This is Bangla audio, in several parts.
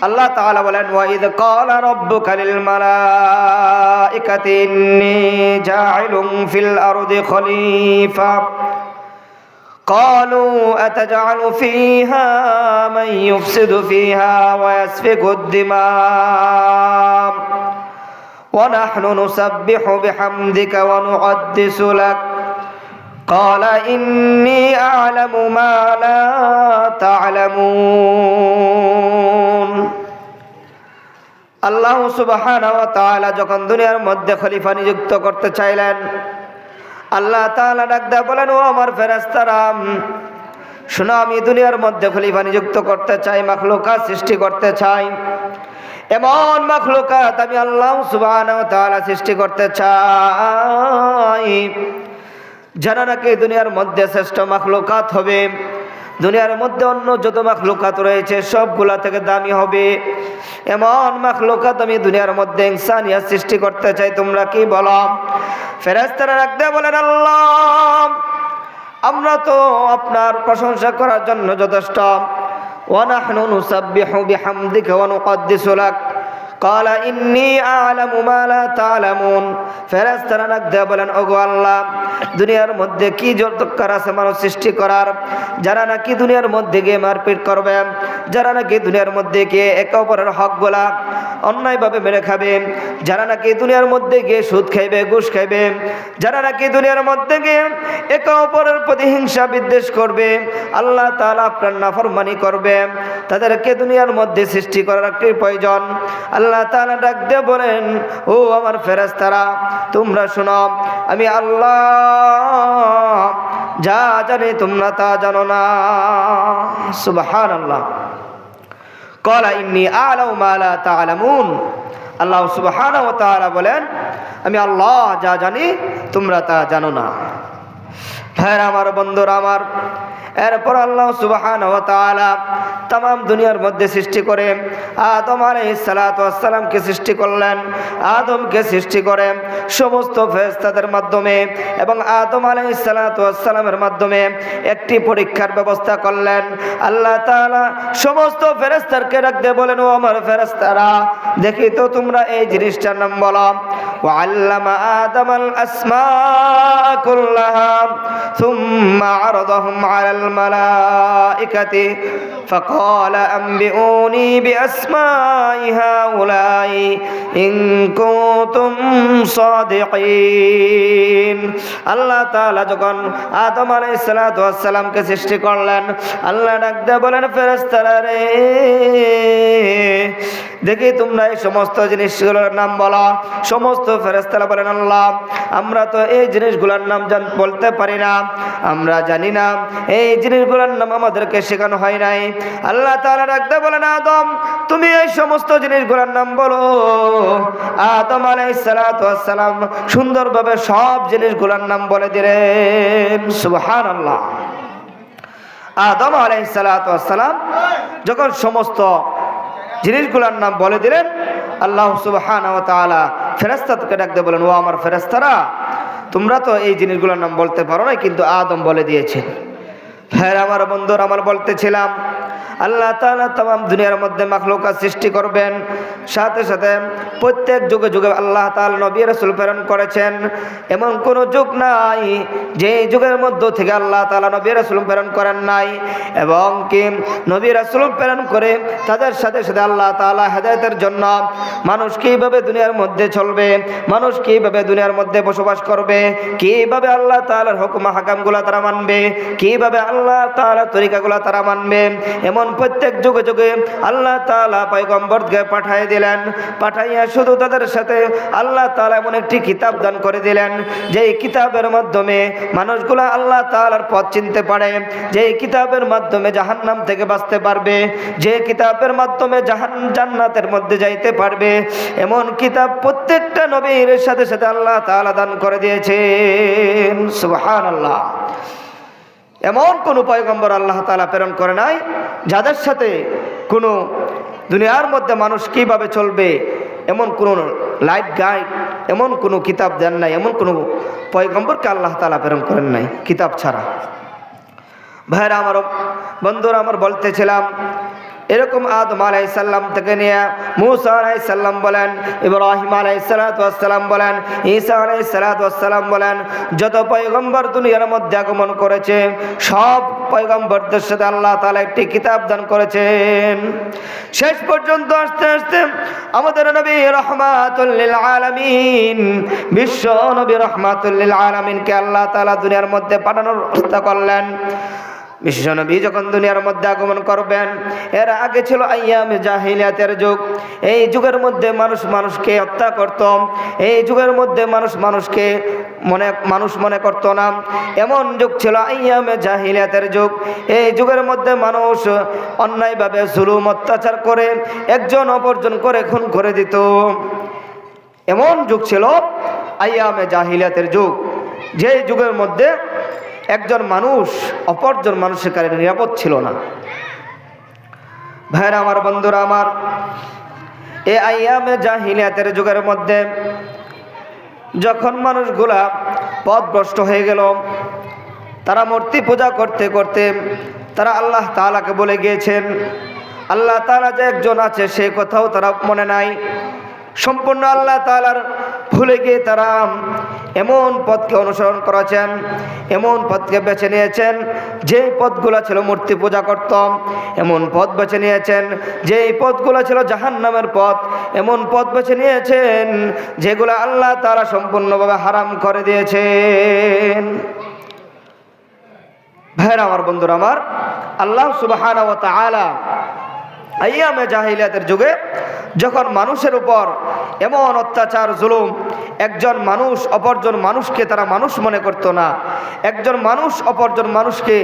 আল্লাহ তাআলা বলেন, ওয়াইদ ক্বালা রাব্বুকা লিল মালাইকাতি ইন্নী জাইলুন ফিল আরদি খলিফা ক্বালু আতাজআলু ফীহা মান ইউফসিদু ফীহা ওয়া ইয়াসফিকুদ দিমা ওয়া নাহনু নুসাব্বিহু বিহামদিকা ওয়া নুকদ্দিসু লাক ক্বালা ইন্নী আ'লামু মা লা তা'লামুন। আল্লাহ সুবহানাহু ওয়া তাআলা যখন দুনিয়ার মধ্যে খলিফা নিযুক্ত করতে চাইলেন, আল্লাহ তাআলা ডাক দিয়ে বলেন, ও আমার ফেরেশতারা, শোনো, আমি দুনিয়ার মধ্যে খলিফা নিযুক্ত করতে চাই, মাখলুকাত সৃষ্টি করতে চাই। এমন মাখলুকাত আমি আল্লাহ সুবহানাহু ওয়া তাআলা সৃষ্টি করতে চাই যারা নাকি দুনিয়ার মধ্যে শ্রেষ্ঠ মাখলুকাত হবে, দুনিয়ার মধ্যে অন্য যত মাখলুকাত রয়েছে সবগুলা থেকে দামি হবে। এমন মাখলুকাত আমি দুনিয়ার মধ্যে ইনসানিয়াত সৃষ্টি করতে চাই। তোমরা কি বলো? ফেরেশতারা রাখতে বলেন, আল্লাহ, আমরা তো আপনার প্রশংসা করার জন্য যথেষ্ট। ওয়া নাহনু নুসাব্বিহু বিহামদিকা ওয়া নুকদ্দিসু লাক ক্বালা ইন্নী আ'লামু মা লা তা'লামুন। ফেরেশতারা রাখতে বলেন, ওগো আল্লাহ, দুনিয়ার মধ্যে কি দরকার আছে মানুষ সৃষ্টি করার, যারা নাকি দুনিয়ার মধ্যে গিয়ে মারপিট করবে, যারা নাকি দুনিয়ার মধ্যে গিয়ে একে অপরের হকগুলা অন্যায়ভাবে মেরে খাবে, যারা নাকি দুনিয়ার মধ্যে গিয়ে সুদ খাইবে, ঘুষ খাইবে, যারা নাকি দুনিয়ার মধ্যে গিয়ে একে অপরের প্রতি হিংসা বিদ্বেষ করবে, আল্লাহ তাআলা আপনার নাফরমানি করবে, তাদেরকে দুনিয়ার মধ্যে সৃষ্টি করার একটি প্রয়োজন। আল্লাহ তাআলা ডাক দিয়ে বলেন, ও আমার ফেরেশতারা, তোমরা শোনো, আমি আল্লাহ যা জানি তোমরা তা জানো না। সুবহানাল্লাহ। ক্বালা ইন্নী আ'লামু মা লা তা'লামুন। আল্লাহ সুবহানাহু ওয়া তাআলা বলেন, আমি আল্লাহ যা জানি তোমরা তা জানো না। ভাইরা আমার, বন্ধুরা আমার, এরপর আল্লাহ সুবহানাহু ওয়া তাআলা তাম দুনিয়ার মধ্যে সৃষ্টি করে আদম আলাইহিস সালাতু ওয়াস সালামকে সৃষ্টি করলেন। আদমকে সৃষ্টি করে সমস্ত ফেরেশতাদের মাধ্যমে এবং আদম আলাইহিস সালাতু ওয়াস সালামের মাধ্যমে একটি পরীক্ষার ব্যবস্থা করলেন। আল্লাহ তাআলা সমস্ত ফেরেশতাকে রাখতে বলেন, ও আমার ফেরেশতারা, দেখি তো তোমরা এই জিনিসটার নাম বলো। ওয়া আল্লামা আদামাল আসমাআ কুল্লাহা সুম্মা আরাদাহুম আলাল মালাইকাতি فقال أنبئوني بأسماء هؤلاء إن كنتم صادقين। আল্লাহ তাআলা যখন আদম আলাইহিস সালাতু ওয়াস সালামকে সৃষ্টি করলেন, আল্লাহ ডাক দিয়ে বলেন, ফেরেশতারা রে, দেখি তোমরা এই সমস্ত জিনিসগুলোর নাম বলো। সমস্ত ফেরেশতারা বলেন, আল্লাহ, আমরা তো এই জিনিসগুলোর নাম বলতে পারি না, আমরা জানি না, এই জিনিসগুলোর নাম আমাদেরকে শেখানো হয় নাই। আল্লাহ তাআলা রাখতে বলেন, আদম, তুমি এই সমস্ত জিনিসগুলোর নাম বলো। আদম আলাইহিস সালাতু ওয়াস সালাম সুন্দরভাবে সব জিনিসগুলোর নাম বলে দিলেন। সুবহানাল্লাহ। আদম আলাইহিস সালাতু ওয়াস সালাম যখন সমস্ত জিনিসগুলোর নাম বলে দিলেন, আল্লাহ সুবহানাহু ওয়া তাআলা ফেরেশতাদেরকে ডাকতে বলেন, ও আমার ফেরেশতারা, তোমরা তো এই জিনিসগুলোর নাম বলতে পারো না, কিন্তু আদম বলে দিয়েছেন। হ্যাঁ আমার বন্ধুরা, আমার বলতেছিলাম, আল্লাহ তাআলা তাম দুনিয়ার মধ্যে মাখলুকাত সৃষ্টি করবেন, সাথে সাথে প্রত্যেক যুগে যুগে আল্লাহ তাআলা নবী রাসূল প্রেরণ করেছেন। এমন কোন যুগ নাই যে যুগের মধ্য থেকে আল্লাহ তাআলা নবী রাসূল প্রেরণ করেন নাই, এবং কি নবী রাসূল প্রেরণ করে তাদের সাথে সাথে আল্লাহ তাআলা হেদায়েতের জন্য মানুষ কিভাবে দুনিয়ার মধ্যে চলবে, মানুষ কিভাবে দুনিয়ার মধ্যে বসবাস করবে, কিভাবে আল্লাহ তাআলার হুকুম হাকামগুলো তারা মানবে, কিভাবে আল্লাহ তাআলার তরিকাগুলো তারা মানবে, এমন প্রত্যেক যুগে যুগে আল্লাহ তাআলা পয়গম্বরকে পাঠিয়ে দিলেন। পাঠাইয়া শুধু তাদের সাথে আল্লাহ তাআলা এমন একটি কিতাব দান করে দিলেন, যেই কিতাবের মাধ্যমে মানুষগুলো আল্লাহ তাআলার পথ চিনতে পারে, যেই কিতাবের মাধ্যমে জাহান্নাম থেকে বাঁচতে পারবে, যে কিতাবের মাধ্যমে জান্নাতের মধ্যে যাইতে পারবে, এমন কিতাব প্রত্যেকটা নবীর সাথে সাথে আল্লাহ তাআলা দান করে দিয়েছেন। সুবহানাল্লাহ। এমন কোন পয়গম্বর আল্লাহ তাআলা প্রেরণ করে নাই যাদের সাথে কোনো দুনিয়ার মধ্যে মানুষ কিভাবে চলবে এমন কোনো লাইট গাইড, এমন কোনো কিতাব দেন নাই, এমন কোনো পয়গম্বরকে আল্লাহ তাআলা প্রেরণ করেন নাই কিতাব ছাড়া। ভাইরা আমার, বন্ধুরা আমার, বলতেছিলাম, এরকম আদম আলাইহিস সালাম থেকে নিয়ে মূসা আলাইহিস সালাম বলেন, ইব্রাহিম আলাইহিস সালাম বলেন, ঈসা আলাইহিস সালাম বলেন, যত পয়গম্বর দুনিয়ার মধ্যে আগমন করেছে সব পয়গম্বরদের সাথে আল্লাহ তাআলা একটি কিতাব দান করেছেন। শেষ পর্যন্ত আস্তে আস্তে আমাদের নবী রাহমাতুল লিল আলামিন, বিশ্ব নবী রাহমাতুল লিল আলামিনকে আল্লাহ তাআলা দুনিয়ার মধ্যে পাঠানোর ব্যবস্থা করলেন। বিশ্বনবী যখন দুনিয়ার মধ্যে আগমন করবেন, এর আগে ছিল আইয়ামে জাহিলিয়াতের যুগ। এই যুগের মধ্যে মানুষ মানুষকে হত্যা করত, এই যুগের মধ্যে মানুষকে মানুষ মনে করত না, এমন যুগ ছিল আইয়ামে জাহিলিয়াতের যুগ। এই যুগের মধ্যে মানুষ অন্যায়ভাবে জুলুম অত্যাচার করে একজন অপরজন করে খুন করে দিত। এমন যুগ ছিল আইয়ামে জাহিলিয়াতের যুগ, যে যুগের মধ্যে একজন মানুষ অপরজন মানুষের কাছে নিরাপদ ছিল না। ভাইরা আমার, বন্ধুরা আমার, এই আইয়ামে জাহিলিয়াতের যুগের মধ্যে যখন মানুষগুলা পথভ্রষ্ট হয়ে গেল, তারা মূর্তি পূজা করতে করতে তারা আল্লাহ তাআলাকে বলে গিয়েছেন। আল্লাহ তাআলা যে একজন আছে সেই কথাও তারা মনে নাই। সম্পূর্ণ আল্লাহ তাআলার ভুলে গিয়ে তারা এমন পথকে অনুসরণ করেছেন, এমন পথকে বেছে নিয়েছেন যেই পথগুলো ছিল মূর্তি পূজা করত, এমন পথ বেছে নিয়েছেন যেই পথগুলো ছিল জাহান্নামের পথ, এমন পথ বেছে নিয়েছেন যেগুলো আল্লাহ তাআলা সম্পূর্ণভাবে হারাম করে দিয়েছেন। ভাইরা আমার, বন্ধুরা আমার, আল্লাহ সুবহানাহু ওয়া তাআলা আইয়ামে জাহিলিয়াতের যুগে যখন মানুষের উপর এমন অত্যাচার জুলুম, একজন মানুষ অপরজন মানুষকে তারা মানুষ মনে করত না, একজন মানুষ অপরজন মানুষকে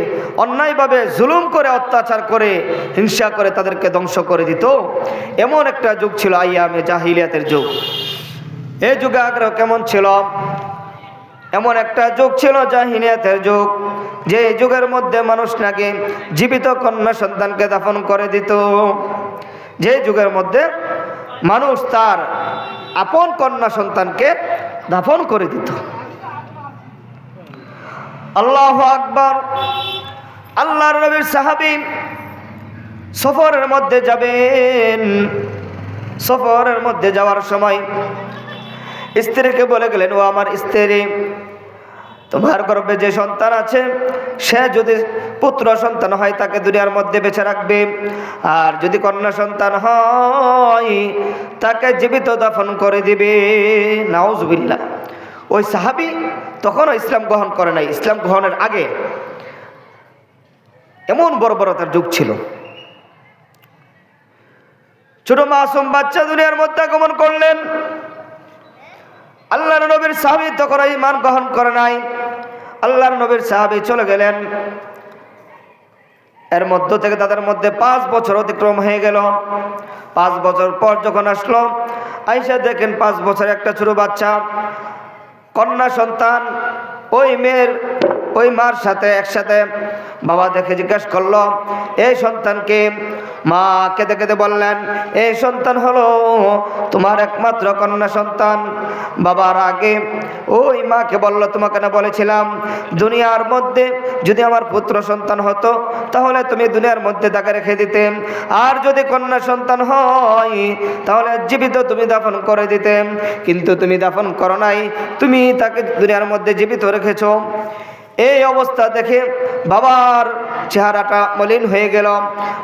অন্যায়ভাবে জুলুম করে অত্যাচার করে হিংসা করে তাদেরকে ধ্বংস করে দিত, এমন একটা যুগ ছিল আইয়ামে জাহিলিয়াতের যুগ। এই যুগে আগ্রহ কেমন ছিল? এমন একটা যুগ ছিল জাহিলিয়াতের যুগ, যে যুগের মধ্যে মানুষ নাকি জীবিত কন্যা সন্তানকে দাফন করে দিত, যে যুগের মধ্যে মানুষ তার আপন কন্যা সন্তানকে দাফন করে দিত। আল্লাহু আকবার। আল্লাহর নবীর সাহাবী সফরের মধ্যে যাবেন, সফরের মধ্যে যাওয়ার সময় স্ত্রীকে বলে গেলেন, ও আমার স্ত্রী, তোমার গর্ভে যে সন্তান আছে সে যদি পুত্র সন্তান হয় তাকে দুনিয়ার মধ্যে বেঁচে রাখবে, আর যদি কন্যা সন্তান হয় তাকে জীবিত দাফন করে দিবে। নাউজুবিল্লাহ। ওই সাহাবী তখনও ইসলাম গ্রহণ করে নাই। ইসলাম গ্রহণের আগে এমন বর্বরতার যুগ ছিল। ছোট মাসুম বাচ্চা দুনিয়ার মধ্যে আগমন করলেন। আল্লাহর নবীর সাহাবী তখন ঈমান গ্রহণ করে নাই। আল্লাহর নবীর সাহাবী চলে গেলেন। এর মধ্য থেকে তাদের মধ্যে 5 বছর অতিক্রম হয়ে গেল। 5 বছর পর যখন আসলো, আয়েশা দেখেন 5 বছর একটা ছোট বাচ্চা কন্যা সন্তান ওই মার সাথে একসাথে। বাবা দেখে জিজ্ঞেস করলো, এই সন্তানকে? মা কেঁদে কেঁদে বললেন, এই সন্তান হলো তোমার একমাত্র কন্যা সন্তান। বাবার আগে ওই মাকে বলল, তোমাকে না বলেছিলাম দুনিয়ার মধ্যে যদি আমার পুত্র সন্তান হতো তাহলে তুমি দুনিয়ার মধ্যে তাকে রেখে দিতে, আর যদি কন্যা সন্তান হয় তাহলে জীবিত তুমি দাফন করে দিতে, কিন্তু তুমি দাফন করো নাই, তুমি তাকে দুনিয়ার মধ্যে জীবিত রেখেছো। এই অবস্থা দেখে বাবার চেহারাটা মলিন হয়ে গেল।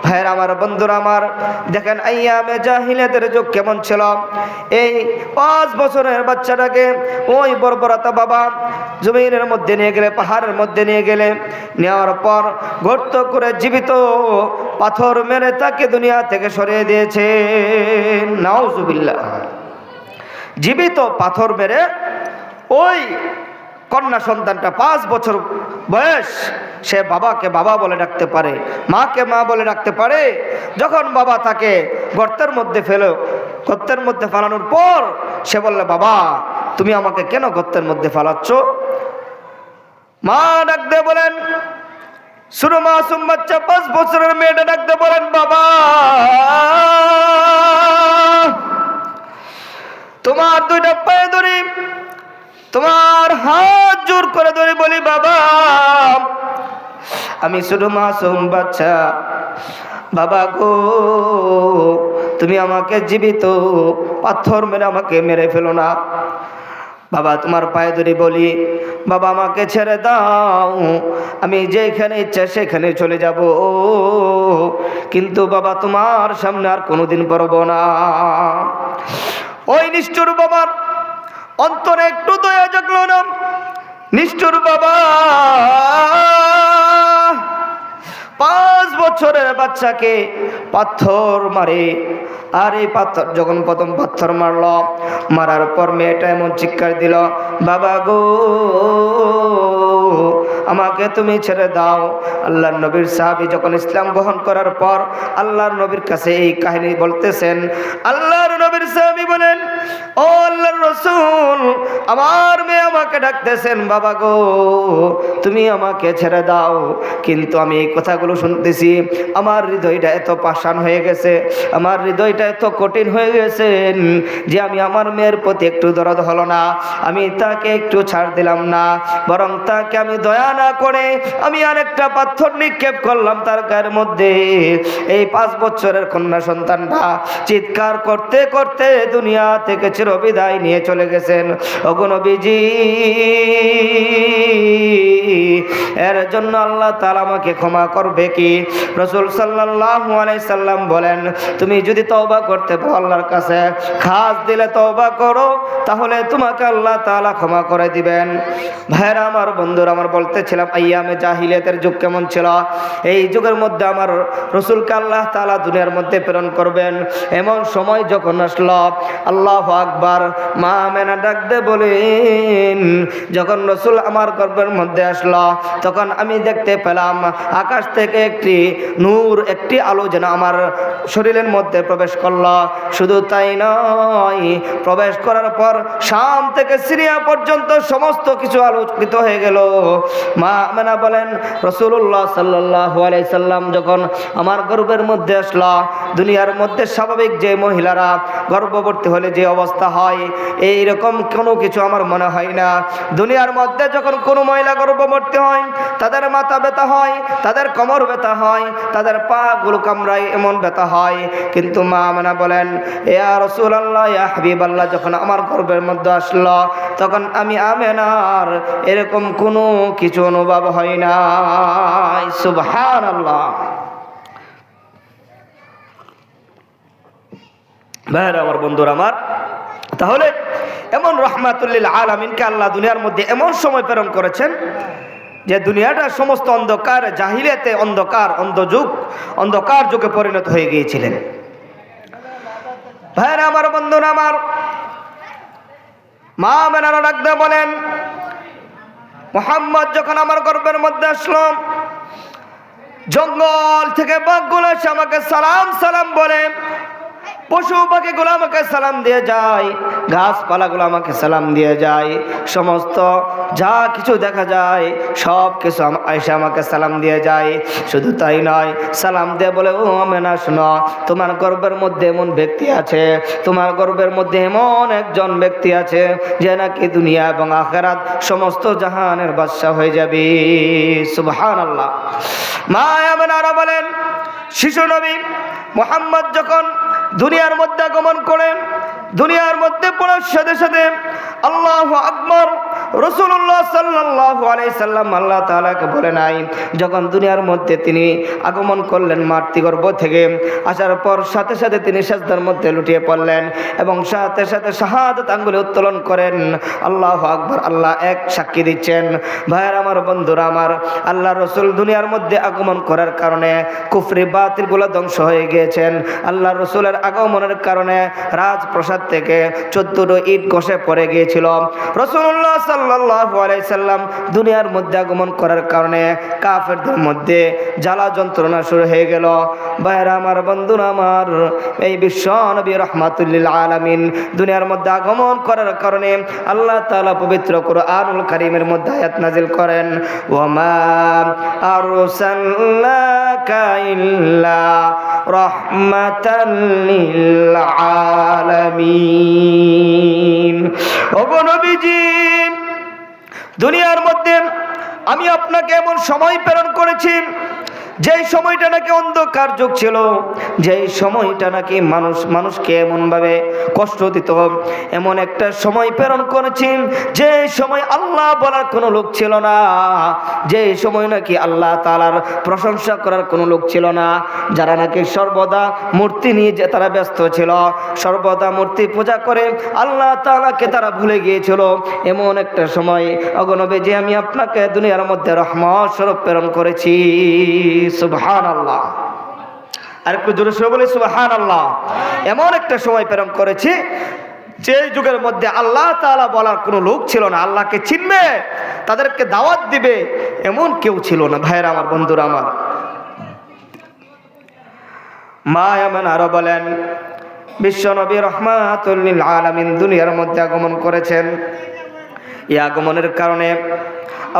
ভাইয়ের আমার, বন্ধুরা আমার, দেখেন আইয়ামে জাহিলিয়াতের যুগ কেমন ছিল। এই 5 বছরের বাচ্চাটাকে ওই বর্বরতা বাবা জমিনের মধ্যে নিয়ে গেলে, পাহাড়ের মধ্যে নিয়ে গেলে, নেওয়ার পর গর্ত করে জীবিত পাথর মেরে তাকে দুনিয়া থেকে সরিয়ে দিয়েছে। নাউজুবিল্লাহ। জীবিত পাথর মেরে ওই কন্যা সন্তানটা 5 বছর বয়স, সে বাবাকে বাবা বলে ডাকতে পারে, মাকে মা বলে ডাকতে পারে। যখন বাবা তাকে গর্তের মধ্যে ফালানোর পর সে বললে, বাবা তুমি আমাকে কেন গর্তের মধ্যে ফালাচ্ছ? মা ডাকতে বলেন, ছোট মাসুম বাচ্চা 5 বছরের মেয়েটা ডাকতে বলেন, বাবা তোমার 2টা পায়ে ধরি, তোমার হাত জোর করে ধরে বলি, বাবা আমি ছোট মাসুম বাচ্চা, বাবা গো, তুমি আমাকে জীবিত পাথর মেরে আমাকে মেরে ফেলো না। বাবা তোমার পায়ে ধরে বলি, বাবা আমাকে ছেড়ে দাও, আমি যেখানে ইচ্ছা সেখানে চলে যাব, কিন্তু বাবা তোমার সামনে আর কোনোদিন পড়ব না। ওই নিষ্ঠুর বাবার অন্তরে একটু দয়া জাগলো না। নিষ্ঠুর বাবা 5 বছরের বাচ্চাকে পাথর মারে। আর এই পাথর যখন প্রথম পাথর মারল, মারার পর মেয়েটা এমন চিৎকার দিল, বাবা গো, আমাকে তুমি ছেড়ে দাও। আল্লাহর নবীর সাহাবী যখন ইসলাম গ্রহণ করার পর আল্লাহর নবীর কাছে এই কাহিনী বলতেছেন, আল্লাহর নবীর সাহাবী বলেন, ও আল্লাহর রাসূল, আমার মেয়ে আমাকে ডাকতেছেন, বাবা গো, তুমি আমাকে ছেড়ে দাও। কিন্তু আমি এই কথাগুলো শুনতেছি, আমার হৃদয়টা এত পাষাণ হয়ে গেছে, আমার হৃদয়টা এত কঠিন হয়ে গেছে যে আমি আমার মেয়ের প্রতি একটু দরদ হলো না, আমি তাকে একটু ছাড় দিলাম না, বরং তাকে আমি দয়া না করে আমি আরেকটা পাথর নিক্ষেপ করলাম তার গায়ের মধ্যে। এই 5 বছরের কন্যা সন্তানটা চিৎকার করতে করতে দুনিয়া থেকে চিরবিদায় নিয়ে চলে গেছেন। ওগো নবীজি, এর জন্য আল্লাহ তাআলা আমাকে ক্ষমা করবে কি? রাসূল সাল্লাল্লাহু আলাইহি সাল্লাম বলেন, তুমি যদি তওবা করতে পারো আল্লাহর কাছে, খাস দিলে তওবা করো, তাহলে তোমাকে আল্লাহ তাআলা ক্ষমা করে দিবেন। ভাইরা আমার, বন্ধুরা আমার, বলতেছিলাম আইয়ামে জাহিলিয়াতের যুগ কেমন ছিল। এই যুগের মধ্যে আমার রাসূলকে আল্লাহ তাআলা দুনিয়ার মধ্যে প্রেরণ করবেন। এমন সময় যখন আসলো, আল্লাহু আকবার, মা আমেনা ডাক দিয়ে বলেন, যখন রাসূল আমার গর্ভের মধ্যে আসলো, তখন আমি দেখতে পেলাম আকাশ থেকে একটি নূর, একটি আলো যেন আমার শরীরের মধ্যে প্রবেশ করলো। শুধু তাই নয়, প্রবেশ করার পর শাম থেকে সিরিয়া পর্যন্ত সমস্ত কিছু আলোকিত হয়ে গেল। মা আমেনা বলেন, রাসূলুল্লাহ সাল্লাল্লাহু আলাইহি সাল্লাম যখন আমার গর্ভের মধ্যে আসলো, দুনিয়ার মধ্যে স্বাভাবিক যে মহিলারা গর্ভবতী হলে যে অবস্থা হয়, এই রকম কোনো কিছু আমার মনে হয় না। দুনিয়ার মধ্যে যখন কোনো মহিলা গর্ভবতী হয়, তাদের মাথা ব্যথা হয়, তাদের কোমর ব্যথা হয়, তাদের পা গুলো কামড়ায়, এমন ব্যথা হয়। কিন্তু মা আমেনা বলেন, ইয়া রাসূলুল্লাহ, ইয়া হাবিবাল্লাহ, যখন আমার গর্ভের মধ্যে আসলো, তখন আমি আমেনার এরকম কোনো কিছু অনুভব হয় না। সুবহানাল্লাহ। ভাইরা আমার, বন্ধুরা আমার, তাহলে এমন রাহমাতুল লিল আলামিনকে আল্লাহ দুনিয়ার মধ্যে এমন সময় প্রেরণ করেছেন যে দুনিয়াটা সমস্ত অন্ধকার, জাহিলিয়াতে অন্ধকার, অন্ধকার যুগে পরিণত হয়ে গিয়েছিলেন। ভাইরা আমার, বন্ধুরা আমার, মা আমেনা ডাক দিয়ে বলেন, মুহাম্মদ যখন আমার গর্ভের মধ্যে আসলো, জঙ্গল থেকে বাঘগুলো এসে আমাকে সালাম সালাম বলে, পশু পাখিগুলো আমাকে সালাম দিয়ে যায়, গাছপালাগুলো আমাকে সালাম দিয়ে যায়, সমস্ত যা কিছু দেখা যায় সব কিছু এসে আমাকে সালাম দিয়ে যায়। শুধু তাই নয়, সালাম দিয়ে বলে, ও আমেনা শোনো, তোমার গর্ভের মধ্যে এমন ব্যক্তি আছে, তোমার গর্ভের মধ্যে এমন একজন ব্যক্তি আছে যে নাকি দুনিয়া এবং আখিরাত সমস্ত জাহানের বাদশা হয়ে যাবে। সুবহানাল্লাহ। মা আমেনা বলেন, শিশু নবী মুহাম্মদ যখন দুনিয়ার মধ্যে আগমন করেন, দুনিয়ার মধ্যে পড়ার সাথে সাথে আল্লাহু আকবার, রাসূলুল্লাহ সাল্লাল্লাহু আলাইহি সাল্লাম আল্লাহ তাআলাকে বলে নাই, যখন দুনিয়ার মধ্যে তিনি আগমন করলেন মাতৃগর্ভ থেকে, আসার পর সাথে সাথে তিনি সিজদার মধ্যে লুটিয়ে পড়লেন এবং সাথে সাথে শাহাদাত আঙ্গুলে উত্তোলন করেন। আল্লাহু আকবার, আল্লাহ এক সাক্ষী দিচ্ছেন। ভাইয়ের আমার, বন্ধুরা আমার, আল্লাহ রাসূল দুনিয়ার মধ্যে আগমন করার কারণে কুফরি বাতিলগুলো ধ্বংস হয়ে গিয়েছেন। আল্লাহ রাসূলের আগমনের কারণে রাজপ্রাসাদ থেকে 14টা ইট খসে পড়ে গিয়েছিল। রাসূলুল্লাহ সাল্লাল্লাহু আলাইহি সাল্লাম দুনিয়ার মধ্যে আগমন করার কারণে কাফেরদের মধ্যে জ্বালা যন্ত্রণা শুরু হয়ে গেল। ভাইরা আমার, বন্ধুরা আমার, এই বিশ্ব নবী রাহমাতুল লিল আলামিন দুনিয়ার মধ্যে আগমন করার কারণে আল্লাহ তাআলা পবিত্র কুরআনুল কারীমের মধ্যে আয়াত নাযিল করেন, ওয়া মা আরসালনাকা ইল্লা রাহমাতাল লিল আলামিন। ওগো নবীজি, দুনিয়ার মধ্যে আমি আপনাকে এমন সময় প্রেরণ করেছি যেই সময়টা নাকি অন্ধকার যুগ ছিল, যেই সময়টা নাকি মানুষকে এমনভাবে কষ্ট দিত, এমন একটা সময় প্রেরণ করেছি যে সময় আল্লাহ বলার কোনো লোক ছিল না, যে সময় নাকি আল্লাহ তাআলার প্রশংসা করার কোনো লোক ছিল না, যারা নাকি সর্বদা মূর্তি নিয়ে যে তারা ব্যস্ত ছিল, সর্বদা মূর্তি পূজা করে আল্লাহ তাআলাকে তারা ভুলে গিয়েছিল। এমন একটা সময় অগণবে যে আমি আপনাকে দুনিয়ার মধ্যে রহমত স্বরূপ প্রেরণ করেছি। সুবহানাল্লাহ, আর একটু জোরে সরে বলি সুবহানাল্লাহ। এমন একটা সময় প্রেরণ করেছি যে যুগের মধ্যে আল্লাহ তাআলা বলার কোনো লোক ছিল না, আল্লাহকে চিনবে, তাদেরকে দাওয়াত দিবে এমন কেউ ছিল না। ভাইরা আমার, বন্ধুরা আমার, মা এমন আরো বলেন, বিশ্ব নবী রাহমাতুল লিল আলামিন দুনিয়ার মধ্যে আগমন করেছেন। এই আগমনের কারণে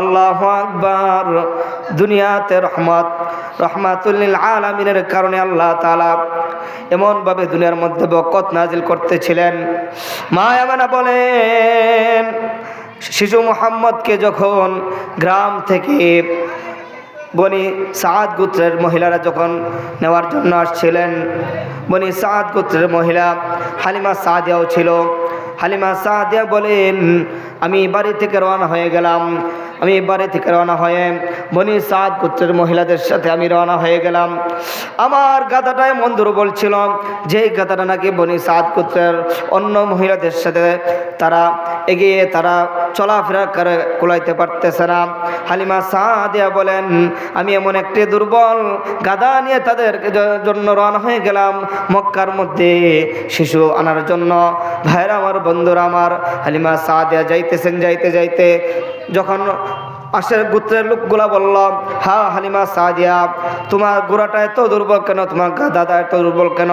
আল্লাহু আকবার, দুনিয়াতে রহমাতুল লিল আলামিনের কারণে আল্লাহ তাআলা এমনভাবে দুনিয়ার মধ্যে বরকত নাজিল করতেছিলেন। মা আমেনা বলেন, শিশু মুহাম্মদকে যখন গ্রাম থেকে বনি সাদ গোত্রের মহিলারা যখন নেওয়ার জন্য আসছিলেন, বনি সাদ গোত্রের মহিলা হালিমা সাদিয়াও ছিল। হালিমা সাদিয়া বলেন, আমি বাড়ি থেকে রওনা হয়ে গেলাম, আমি বাড়ি থেকে রওনা হয়ে বনি সাদ গোত্রের মহিলাদের সাথে আমি রওনা হয়ে গেলাম। আমার গাধাটা এমন দুর্বল ছিল যে গাধাটা নাকি বনি সাদ গোত্রের অন্য মহিলাদের সাথে তারা এগিয়ে তারা চলাফেরা করে কুলাইতে পারতেছে না। হালিমা সাদিয়া বলেন, আমি এমন একটি দুর্বল গাধা নিয়ে তাদের জন্য রওনা হয়ে গেলাম মক্কার মধ্যে শিশু আনার জন্য। ভাইরা আমার, বন্ধুরা আমার, হালিমা সাদিয়া যাইতেছেন, যাইতে যাইতে যখন পাশের গোত্রের লোকগুলা বলল, হ্যাঁ হালিমা সাদিয়া, তোমার গোড়াটা এত দুর্বল কেন, তোমার গাধাটা এত দুর্বল কেন?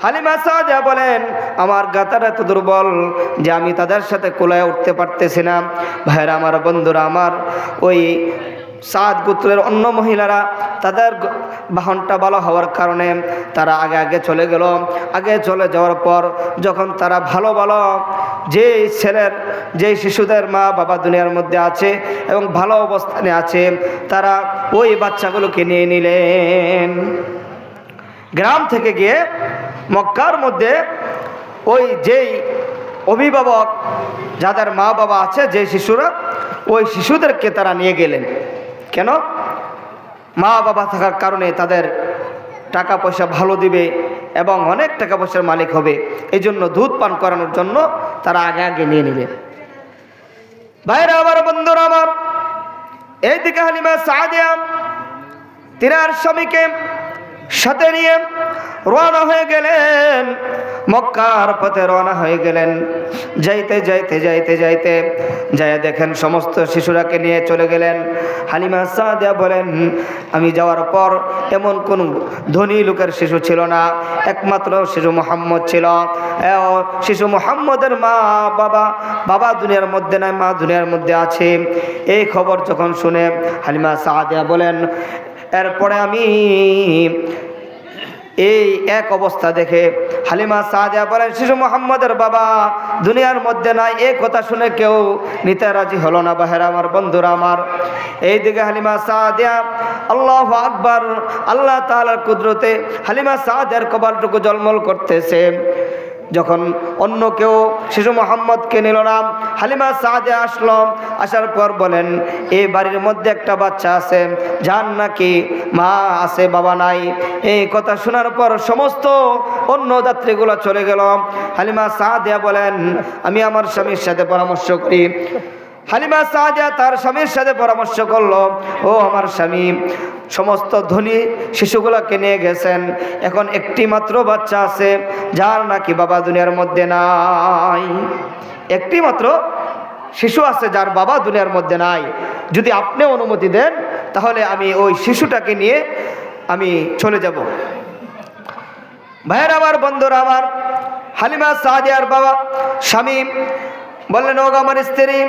হালিমা সাদিয়া বলেন, আমার গাধাটা এত দুর্বল যে আমি তাদের সাথে কোলায় উঠতে পারতেছি না। ভাইরা আমার, বন্ধুরা আমার, ওই সাদ গোত্রের অন্য মহিলারা তাদের বাহনটা ভালো হওয়ার কারণে তারা আগে আগে চলে গেল। আগে চলে যাওয়ার পর যখন তারা ভালো ভালো যেই শিশুদের মা বাবা দুনিয়ার মধ্যে আছে এবং ভালো অবস্থানে আছে, তারা ওই বাচ্চাগুলোকে নিয়ে নিলেন। গ্রাম থেকে গিয়ে মক্কার মধ্যে ওই যেই অভিভাবক যাদের মা বাবা আছে, যে শিশুরা, ওই শিশুদেরকে তারা নিয়ে গেলেন। কেন? মা বাবা থাকার কারণে তাদের টাকা পয়সা ভালো দিবে এবং অনেক টাকা পয়সার মালিক হবে, এই জন্য দুধ পান করানোর জন্য তারা আগে আগে নিয়ে নেবে। ভাইরা আমার, বন্ধুরা আমার, এইদিকে হালিমা সাদিয়া তিনার স্বামীকে সাথে নিয়ে রওনা হয়ে গেলেন, মক্কার পথে রওনা হয়ে গেলেন। যাইতে যাইতে যাইতে যাইতে যায় দেখেন সমস্ত শিশুরাকে নিয়ে চলে গেলেন। হালিমা সাদিয়া বলেন, আমি যাওয়ার পর এমন কোন ধনী লোকের শিশু ছিল না, একমাত্র শিশু মুহাম্মদ ছিল। শিশু মুহাম্মদের বাবা দুনিয়ার মধ্যে নাই, মা দুনিয়ার মধ্যে আছে। এই খবর যখন শুনে হালিমা সাদিয়া বলেন, এরপরে আমি এই এক অবস্থা দেখে হালিমা সাদিয়া বলেন, শিশু মুহাম্মদের বাবা দুনিয়ার মধ্যে নাই, এই কথা শুনে কেউ নিতে রাজি হলো না। বাহেরা আমার, বন্ধুরা আমার, এইদিকে হালিমা সাদিয়া, আল্লাহু আকবার, আল্লাহ তাআলার কুদরতে হালিমা সাদিয়ার কপালটুকু জলমল করতেছে। যখন অন্য কেউ শিশু মুহাম্মদকে নিল না, হালিমা সাদিয়া আসলো। আসার পর বলেন, এই বাড়ির মধ্যে একটা বাচ্চা আছে যার নাকি মা আছে বাবা নাই। এই কথা শোনার পর সমস্ত অন্য যাত্রীগুলো চলে গেল। হালিমা সাদিয়া বলেন, আমি আমার স্বামীর সাথে পরামর্শ করি। হালিমা সাদিয়া তার স্বামীর সাথে পরামর্শ করলো, ও আমার স্বামী, সমস্ত ধনী শিশুগুলোকে নিয়ে গেছেন, এখন একটি মাত্র বাচ্চা আছে যার নাকি বাবা দুনিয়ার মধ্যে নাই। একটি মাত্র শিশু আছে যার বাবা দুনিয়ার মধ্যে নাই। যদি আপনি অনুমতি দেন তাহলে আমি ওই শিশুটাকে নিয়ে আমি চলে যাব। ভাইয়ের আমার, বন্ধুরা আমার, হালিমা সাদিয়ার বাবা স্বামী বললেন, ও আমার স্ত্রী,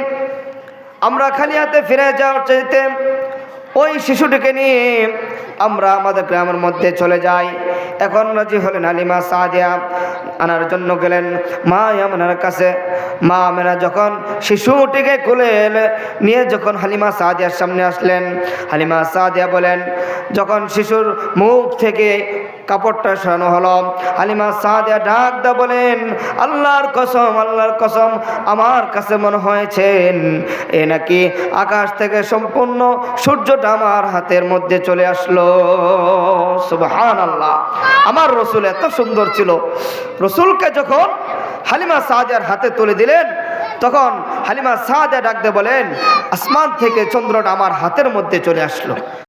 আমরা খালি হাতে ফিরে যাওয়ার চাইতে ওই শিশুটিকে নিয়ে আমরা আমাদের গ্রামের মধ্যে চলে যাই। এখন রাজি হলেন হালিমা সাদিয়া। আনার জন্য গেলেন মা আমেনার কাছে। মা আমেনা যখন শিশুটিকে কোলে নিয়ে যখন হালিমা সাদিয়ার সামনে আসলেন, হালিমা সাদিয়া বলেন, যখন শিশুর মুখ থেকে কাপড়টা সরানো হলো, হালিমা সাদিয়া ডাক দা বলেন, আল্লাহর কসম, আল্লাহর কসম, আমার কাছে মনে হয়েছে এ নাকি আকাশ থেকে সম্পূর্ণ সূর্যটা আমার হাতের মধ্যে চলে আসলো। সুবহানাল্লাহ। আমার রসুল এত সুন্দর ছিল, রসুলকে যখন হালিমা সাদিয়ার হাতে তুলে দিলেন, তখন হালিমা সাদিয়া ডাক দিয়ে বলেন, আসমান থেকে চন্দ্রটা আমার হাতের মধ্যে চলে আসলো।